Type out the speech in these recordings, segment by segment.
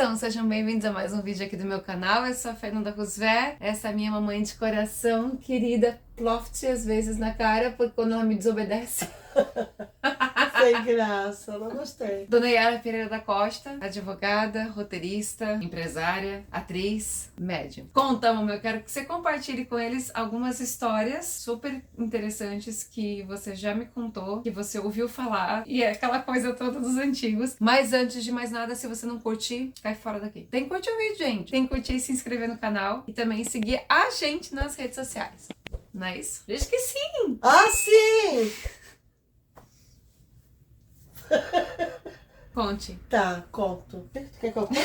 Então, sejam bem-vindos a mais um vídeo aqui do meu canal. Eu sou a Fernanda Roosevelt, essa é a minha mamãe de coração, querida, ploft às vezes na cara, porque quando ela me desobedece. Sem graça, não gostei. Dona Yara Pereira da Costa, advogada, roteirista, empresária, atriz, médium. Conta, mamãe, eu quero que você compartilhe com eles algumas histórias super interessantes que você já me contou, que você ouviu falar, e é aquela coisa toda dos antigos. Mas antes de mais nada, se você não curtir, cai fora daqui. Tem que curtir o vídeo, gente. Tem que curtir e se inscrever no canal e também seguir a gente nas redes sociais. Não é isso? Diz que sim! Ah, sim! Conte. Tá, conto. Quer que eu conte?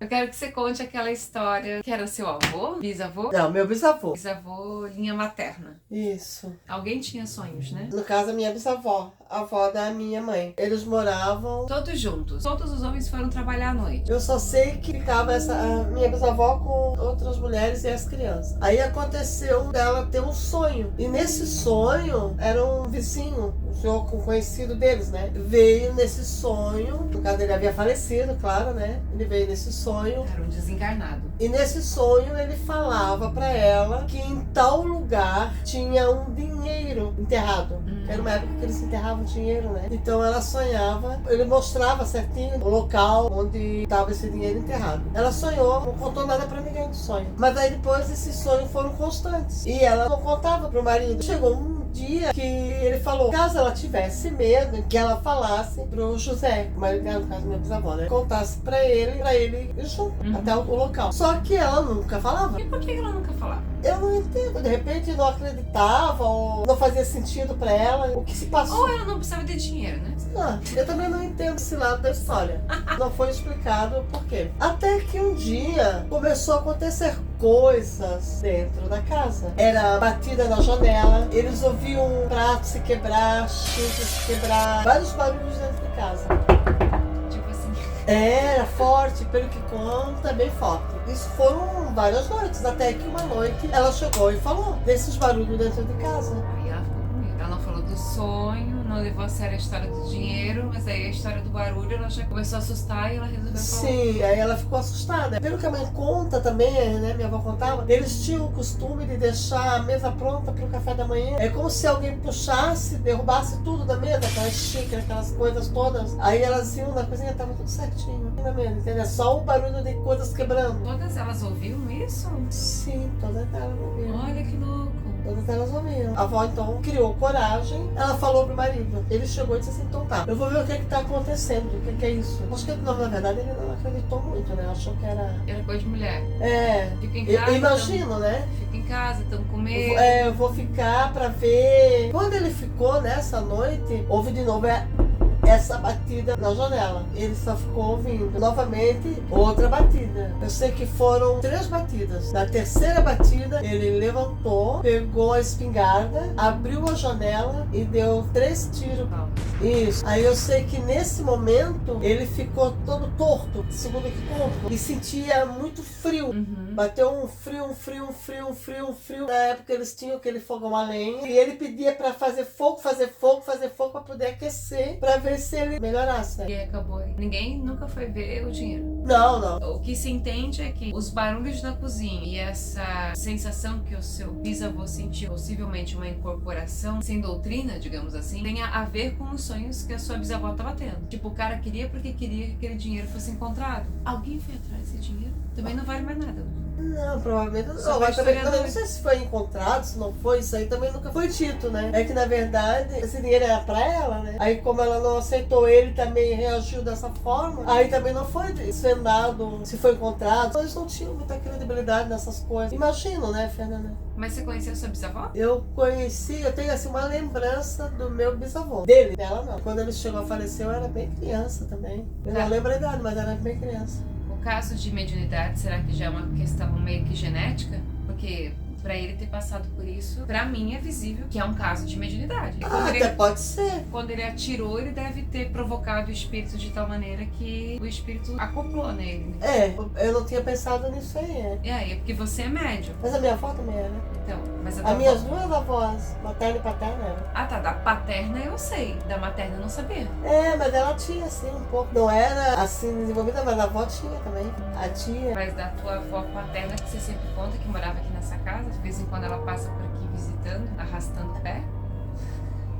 Eu quero que você conte aquela história que era seu avô, bisavô? Não, meu bisavô. Bisavô, linha materna. Isso. Alguém tinha sonhos, né? No caso, a minha bisavó, a avó da minha mãe. Eles moravam... Todos juntos. Todos os homens foram trabalhar à noite. Eu só sei que ficava a minha bisavó com outras mulheres e as crianças. Aí aconteceu dela ter um sonho. E nesse sonho, era um vizinho, um senhor conhecido deles, né? Veio nesse sonho, no caso ele havia falecido, claro, né? Ele veio nesse sonho. Era um desencarnado. E nesse sonho ele falava pra ela que em tal lugar tinha um dinheiro enterrado. Era uma época que eles enterravam dinheiro, né? Então ela sonhava, ele mostrava certinho o local onde estava esse dinheiro enterrado. Ela sonhou, não contou nada pra ninguém do sonho. Mas aí depois esses sonhos foram constantes. E ela não contava pro marido. Chegou um dia que ele falou, caso ela tivesse medo, que ela falasse pro José, o marido dela, no caso, minha bisavó, né? Contasse pra ele ir junto até o local. Só que ela nunca falava. E por que ela nunca falava? Eu não entendo. De repente não acreditava ou não fazia sentido pra ela o que se passou. Ou ela não precisava de dinheiro, né? Ah, eu também não entendo esse lado da história. Não foi explicado por quê. Até que um dia começou a acontecer coisas dentro da casa. Era batida na janela, eles ouviam um prato se quebrar, xícara se quebrar, vários barulhos dentro de casa. Tipo assim. Era forte, pelo que conta, bem forte. Isso foram várias noites, até que uma noite ela chegou e falou desses barulhos dentro de casa. Aí ela ficou com medo. Ela não falou do sonho, não levou a sério a história do dinheiro, mas aí a história do barulho ela já começou a assustar e ela resolveu falar. Sim, aí ela ficou assustada. Pelo que a mãe conta também, né, minha avó contava, eles tinham o costume de deixar a mesa pronta para o café da manhã. É como se alguém puxasse, derrubasse tudo da mesa, aquelas xícaras, aquelas coisas todas. Aí elas iam na cozinha, tava tudo certinho na mesa, entendeu? Só o barulho de coisas quebrando. Todas elas ouviam isso? Sim, todas elas ouviam. Olha que louco. Todas elas ouviam. A avó então criou coragem, ela falou pro marido. Ele chegou e disse assim, então tá, eu vou ver o que é que tá acontecendo, o que é isso. Acho que na verdade ele não acreditou muito, né? Achou que era... Era coisa de mulher. É, Fica em casa. eu imagino, né? Fica em casa, tão com medo. Eu vou ficar pra ver. Quando ele ficou nessa noite, houve de novo essa batida na janela. Ele só ficou ouvindo novamente outra batida. Eu sei que foram 3 batidas. Na terceira batida, ele levantou, pegou a espingarda, abriu a janela e deu 3 tiros. Isso. Aí eu sei que nesse momento ele ficou todo torto, segundo o que conto, e sentia muito frio. Bateu um frio. Na época eles tinham aquele fogão a lenha e ele pedia pra fazer fogo pra poder aquecer, pra ver se ele melhorasse. E acabou aí. Ninguém nunca foi ver o dinheiro. Não. O que se entende é que os barulhos da cozinha e essa sensação que o seu bisavô sentiu, possivelmente uma incorporação sem doutrina, digamos assim, tenha a ver com os sonhos que a sua bisavó estava tendo. Tipo, o cara queria porque queria que aquele dinheiro fosse encontrado. Alguém foi atrás desse dinheiro? Também não vale mais nada. Não, provavelmente não. Só Mas também não historiador. sei se foi encontrado, se não foi, isso aí também nunca foi dito, né? É que na verdade esse dinheiro era pra ela, né? Aí como ela não aceitou, ele também reagiu dessa forma, aí também não foi desvendado se foi encontrado. Eles não tinham muita credibilidade nessas coisas. Imagino, né, Fernanda? Mas você conheceu sua bisavó? Eu tenho assim uma lembrança do meu bisavô. Dele, dela não. Quando ele chegou a falecer, eu era bem criança também. Eu não lembro a idade, mas era bem criança. O caso de mediunidade, será que já é uma questão meio que genética? Porque Pra ele ter passado por isso, pra mim é visível que é um caso de mediunidade. Até pode ser. Quando ele atirou, ele deve ter provocado o espírito de tal maneira que o espírito acoplou nele. Eu não tinha pensado nisso aí. E aí, é porque você é médium. Mas a minha avó também era. Então, mas As minhas duas avós, materna e paterna, eram. Ah, tá. Da paterna eu sei. Da materna eu não sabia. Mas ela tinha, assim, um pouco. Não era, assim, desenvolvida, mas a avó tinha também. A tia. Mas da tua avó paterna, que você sempre conta, que morava aqui nessa casa, de vez em quando ela passa por aqui visitando, arrastando o pé.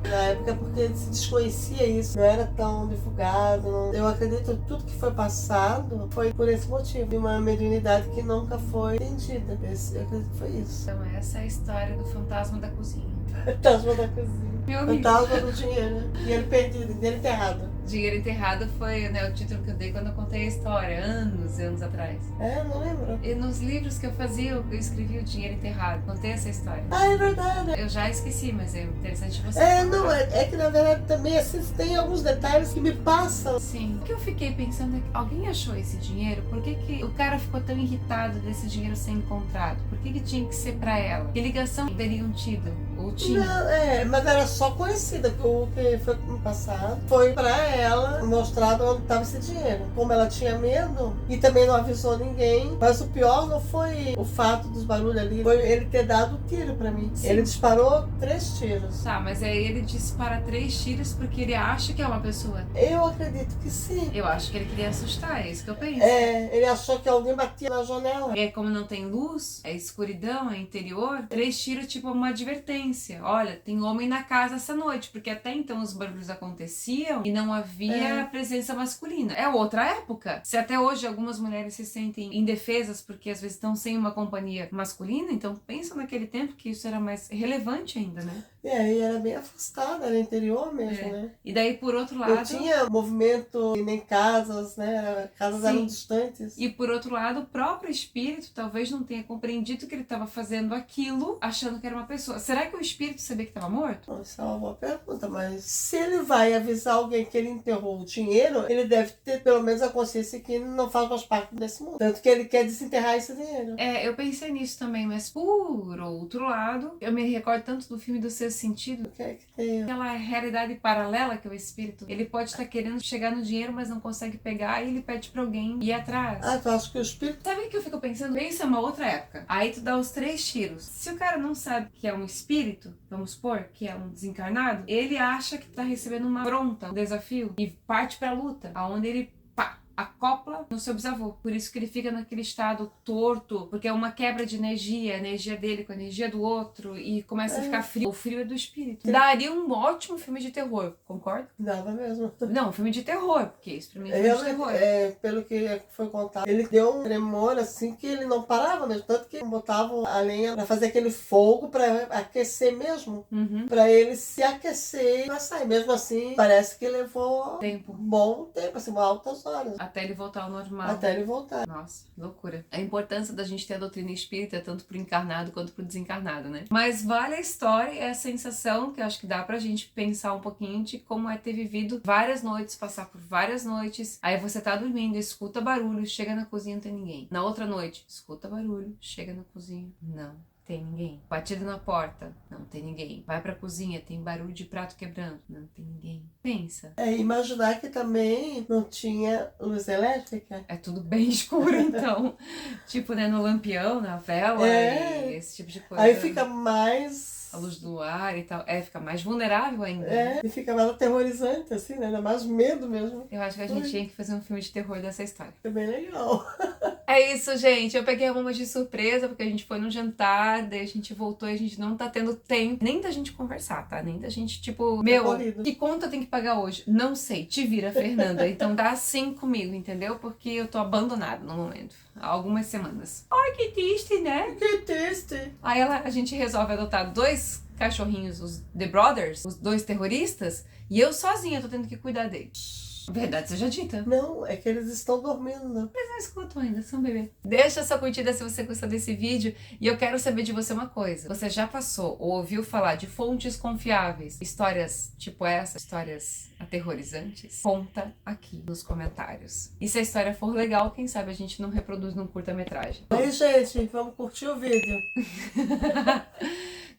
Na época, porque se desconhecia isso, não era tão divulgado. Eu acredito que tudo que foi passado foi por esse motivo. De uma mediunidade que nunca foi entendida. Eu acredito que foi isso. Então essa é a história do fantasma da cozinha. Fantasma da cozinha. Meu amigo. Fantasma do dinheiro. Dinheiro perdido, dinheiro enterrado. Dinheiro Enterrado foi, né, o título que eu dei quando eu contei a história, anos e anos atrás. Não lembro. E nos livros que eu fazia, eu escrevi o Dinheiro Enterrado. Contei essa história. É verdade. Eu já esqueci, mas é interessante você. É que na verdade também assim, tem alguns detalhes que me passam. Sim. O que eu fiquei pensando é que alguém achou esse dinheiro? Por que o cara ficou tão irritado desse dinheiro ser encontrado? Por que tinha que ser pra ela? Que ligação teriam tido? Ou tinha? Não, mas era só conhecida. O que foi no passado foi pra ela mostrado onde estava esse dinheiro. Como ela tinha medo e também não avisou ninguém. Mas o pior não foi o fato dos barulhos ali, foi ele ter dado o tiro pra mim. Sim. Ele disparou 3 tiros. Tá, mas aí ele dispara 3 tiros porque ele acha que é uma pessoa. Eu acredito que sim. Eu acho que ele queria assustar, é isso que eu penso. Ele achou que alguém batia na janela. Como não tem luz, é escuridão, é interior, 3 tiros tipo uma advertência. Olha, tem homem na casa essa noite, porque até então os barulhos aconteciam e não havia presença masculina. É outra época. Se até hoje algumas mulheres se sentem indefesas porque às vezes estão sem uma companhia masculina, então pensa naquele tempo que isso era mais relevante ainda, né? E aí era bem afastada, era interior mesmo, né? E daí, por outro lado... Não tinha movimento e nem casas, né? Casas eram distantes. E por outro lado, o próprio espírito talvez não tenha compreendido que ele estava fazendo aquilo achando que era uma pessoa. Será que o espírito sabia que estava morto? Essa é uma boa pergunta, mas se ele vai avisar alguém que ele enterrou o dinheiro, ele deve ter pelo menos a consciência que ele não faz mais parte desse mundo. Tanto que ele quer desenterrar esse dinheiro. Eu pensei nisso também, mas por outro lado, eu me recordo tanto do filme do Sexto Sentido. O que é que tem? Aquela realidade paralela que é o espírito, ele pode estar querendo chegar no dinheiro, mas não consegue pegar, e ele pede pra alguém ir atrás. Tu acha que o espírito... Sabe o que eu fico pensando? Pensa uma outra época. Aí tu dá os 3 tiros. Se o cara não sabe que é um espírito, vamos supor, que é um desencarnado, ele acha que tá recebendo uma afronta, um desafio, e parte pra luta, aonde ele acopla no seu bisavô. Por isso que ele fica naquele estado torto, porque é uma quebra de energia, a energia dele com a energia do outro, e começa a ficar frio. O frio é do espírito. Daria um ótimo filme de terror, concorda? Dava mesmo. Não, um filme de terror, porque isso pra mim é filme de terror. Pelo que foi contado, ele deu um tremor assim que ele não parava mesmo, tanto que botavam a lenha pra fazer aquele fogo pra aquecer mesmo, pra ele se aquecer e passar. E mesmo assim, parece que levou um bom tempo, assim, altas horas. Até ele voltar ao normal. Até ele voltar. Nossa, loucura. A importância da gente ter a doutrina espírita, tanto pro encarnado quanto pro desencarnado, né? Mas vale a história e a sensação, que eu acho que dá pra gente pensar um pouquinho de como é ter vivido várias noites, passar por várias noites. Aí você tá dormindo, escuta barulho, chega na cozinha, não tem ninguém. Na outra noite, escuta barulho, chega na cozinha, não tem ninguém. Batida na porta, não tem ninguém. Vai pra cozinha, tem barulho de prato quebrando, não tem ninguém. Pensa. Imaginar que também não tinha luz elétrica. É tudo bem escuro, então. Tipo, né, no lampião, na vela, e esse tipo de coisa. Aí fica mais... A luz do ar e tal. Fica mais vulnerável ainda. E fica mais aterrorizante, assim, né? Ainda mais medo mesmo. Eu acho que a gente tinha que fazer um filme de terror dessa história. É bem legal. É isso, gente. Eu peguei a Mama de surpresa, porque a gente foi num jantar, daí a gente voltou e a gente não tá tendo tempo nem da gente conversar, tá? Nem da gente, tipo, que conta tem que pagar hoje? Não sei. Te vira, Fernanda. Então dá assim comigo, entendeu? Porque eu tô abandonada no momento. Há algumas semanas. Ai, que triste, né? Que triste. Aí a gente resolve adotar 2 cachorrinhos, os The Brothers, os 2 terroristas, e eu sozinha tô tendo que cuidar deles. Verdade seja dita. Não, é que eles estão dormindo. Eles não escutam ainda, são bebê. Deixa sua curtida se você gostou desse vídeo. E eu quero saber de você uma coisa. Você já passou ou ouviu falar de fontes confiáveis? Histórias tipo essa, histórias aterrorizantes? Conta aqui nos comentários. E se a história for legal, quem sabe a gente não reproduz num curta-metragem. Aí, gente, vamos curtir o vídeo.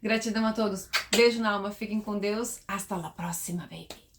Gratidão a todos. Beijo na alma. Fiquem com Deus. Hasta la próxima, baby.